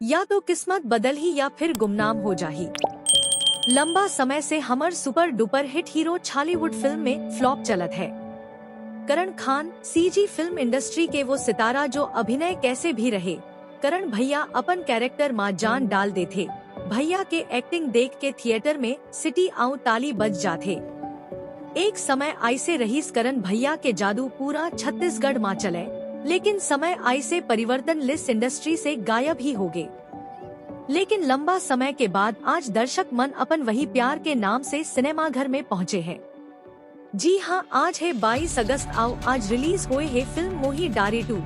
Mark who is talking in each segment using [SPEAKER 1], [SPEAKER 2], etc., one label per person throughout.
[SPEAKER 1] या तो किस्मत बदल ही या फिर गुमनाम हो जाही। लंबा समय से हमर super duper hit hero Chhollywood film में फ्लॉप चलत है। करण खान सीजी फिल्म इंडस्ट्री के वो सितारा जो अभिनय कैसे भी रहे, करण भैया अपन कैरेक्टर माँ जान डाल दे थे। भैया के एक्टिंग देख के थिएटर में सिटी आउ ताली बज जाते। एक समय ऐसे रहीस करण भैया के जादू पूरा छत्तीसगढ़ माँ चले, लेकिन समय ऐसे परिवर्तन लिस इंडस्ट्री से गायब ही हो गए। लेकिन लंबा समय के बाद आज दर्शक मन अपन वही प्यार के नाम से सिनेमा घर में पहुँचे हैं। जी हाँ, आज है 22 अगस्त आओ आज रिलीज हुए है फिल्म मोही डारे 2।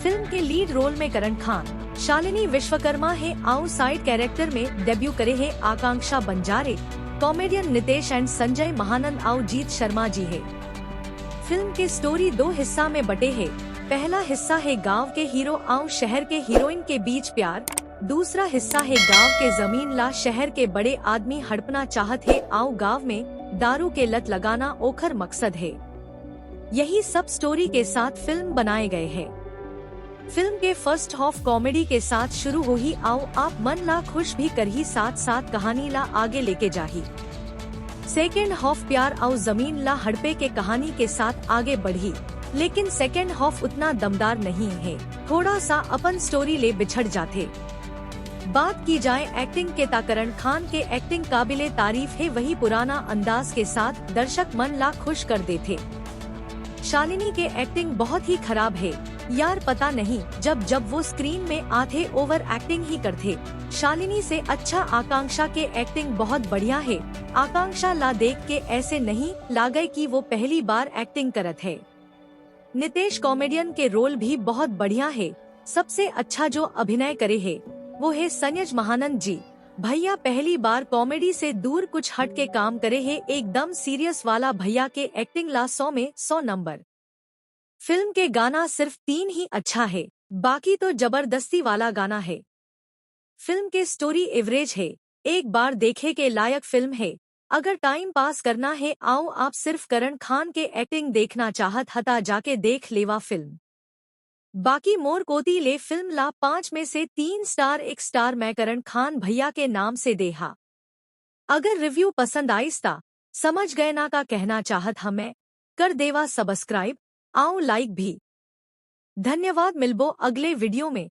[SPEAKER 1] फिल्म के लीड रोल में करण खान, शालिनी विश्वकर्मा है आओ साइड कैरेक्टर में डेब्यू करे है आकांक्षा बंजारे, कॉमेडियन नितेश एंड संजय महानंद आओ जीत शर्मा जी है। फिल्म के स्टोरी दो हिस्सा में बटे है। पहला हिस्सा है गांव के हीरो आओ शहर के हीरोइन के बीच प्यार, दूसरा हिस्सा है गांव के जमीन ला शहर के बड़े आदमी हड़पना चाहत है आओ गांव में दारू के लत लगाना ओखर मकसद है। यही सब स्टोरी के साथ फिल्म बनाए गए हैं। फिल्म के फर्स्ट हाफ कॉमेडी के साथ शुरू हो ही आओ आप मन ला खुश भी कर ही साथ साथ कहानी ला आगे लेके जाही। सेकेंड हाफ प्यार आओ जमीन ला हड़पे के कहानी के साथ आगे बढ़ी, लेकिन सेकेंड हाफ उतना दमदार नहीं है, थोड़ा सा अपन स्टोरी ले बिछड़ जाते। बात की जाए एक्टिंग के करण खान के एक्टिंग काबिले तारीफ है, वही पुराना अंदाज के साथ दर्शक मन ला खुश कर देते। शालिनी के एक्टिंग बहुत ही खराब है यार, पता नहीं जब जब वो स्क्रीन में आते ओवर एक्टिंग ही करते। शालिनी से अच्छा आकांक्षा के एक्टिंग बहुत बढ़िया है। आकांक्षा ला देख के ऐसे नहीं लागे कि वो पहली बार एक्टिंग करत है। नितेश कॉमेडियन के रोल भी बहुत बढ़िया है। सबसे अच्छा जो अभिनय करे है वो है संजय महानंद जी। भैया पहली बार कॉमेडी से दूर कुछ हट के काम करे है, एकदम सीरियस वाला भैया के एक्टिंग ला 100 में 100 नंबर। फिल्म के गाना सिर्फ 3 ही अच्छा है, बाकी तो जबरदस्ती वाला गाना है। फिल्म के स्टोरी एवरेज है, एक बार देखे के लायक फिल्म है। अगर टाइम पास करना है आओ आप सिर्फ करण खान के एक्टिंग देखना चाहत हता जाके देख लेवा फिल्म। बाकी मोर कोती ले फिल्म ला 5 में से 3 स्टार 1 स्टार मैं करण खान भैया के नाम से देहा। अगर रिव्यू पसंद आइस्ता समझ गए ना का कहना चाहत हमें कर देवा सब्सक्राइब आओ लाइक भी। धन्यवाद, मिलबो अगले वीडियो में।